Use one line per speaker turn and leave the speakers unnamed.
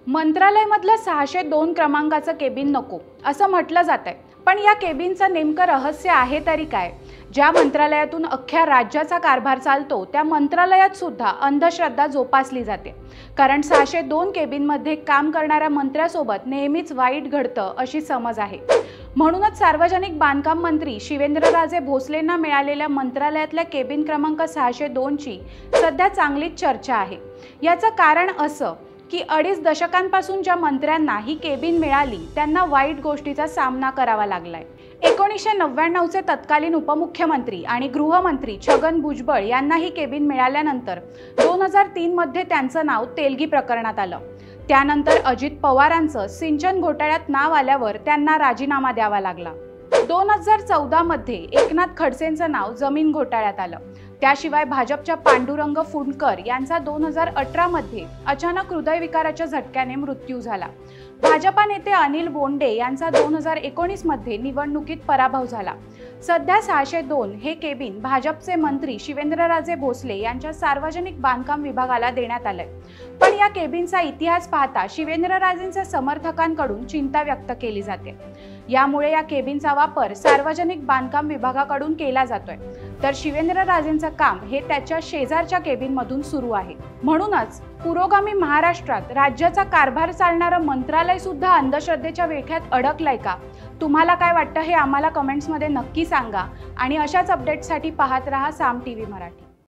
मंत्रालयामधलं 602 क्रमांकाचं केबिन नको असं म्हटलं जातंय, पण या केबिनचं नेमकं रहस्य आहे तरी काय? ज्या मंत्रालयातून अख्ख्या राज्याचा कारभार चालतो त्या मंत्रालयात सुद्धा अंधश्रद्धा जोपासली जाते। कारण 602 केबिनमध्ये काम करणाऱ्या मंत्र्यासोबत नेहमीच वाईट घडतं अशी समज आहे। म्हणूनच सार्वजनिक बांधकाम मंत्री शिवेंद्रराजे भोसलेंना मिळालेल्या मंत्रालयातल्या केबिन क्रमांक 602 ची सध्या चांगलीच चर्चा आहे। याचं कारण असं की 2.5 दशकांपासून ज्या मंत्र्यांना ही केबिन मिळाली त्यांना वाईट गोष्टीचा सामना करावा लागलाय। 1999 चे तत्कालीन उपमुख्यमंत्री आणि गृहमंत्री छगन भुजबळ यांना ही केबिन मिळाल्यानंतर 2003 मध्ये त्यांचं नाव तेलगी प्रकरणात आलं। त्यानंतर अजित पवारांचं सिंचन घोटाळ्यात नाव आल्यावर त्यांना राजीनामा द्यावा लागला। 2014 मध्ये एकनाथ खडसेंचं नाव जमीन घोटाळ्यात आलं। त्याशिवाय भाजपच्या पांडुरंग फुंडकर यांचा 2018 मध्ये अचानक हृदयविकाराच्या झटक्याने मृत्यू झाला। भाजपा नेते अनिल बोंडे यांचा 2019 मध्ये निवडणुकीत पराभव झाला। सध्या 602 हे केबिन भाजपचे मंत्री शिवेंद्रराजे भोसले यांच्या सार्वजनिक बांधकाम विभागाला देण्यात आलंय। पण या केबिनचा इतिहास पाहता शिवेंद्रराजेंच्या समर्थकांकडून चिंता व्यक्त केली जाते। यामुळे या केबिनचा वापर सार्वजनिक बांधकाम विभागाकडून केला जातोय, तर शिवेंद्रराजेंचं काम हे त्याच्या शेजारच्या केबिनमधून सुरू आहे। म्हणूनच पुरोगामी महाराष्ट्रात राज्याचा कारभार चालणारं मंत्रालय सुद्धा अंधश्रद्धेच्या विळख्यात अडकलंय का? तुम्हाला काय वाटतं हे आम्हाला कमेंट्समध्ये नक्की सांगा आणि अशाच अपडेट्ससाठी पाहत रहा साम टीव्ही मराठी।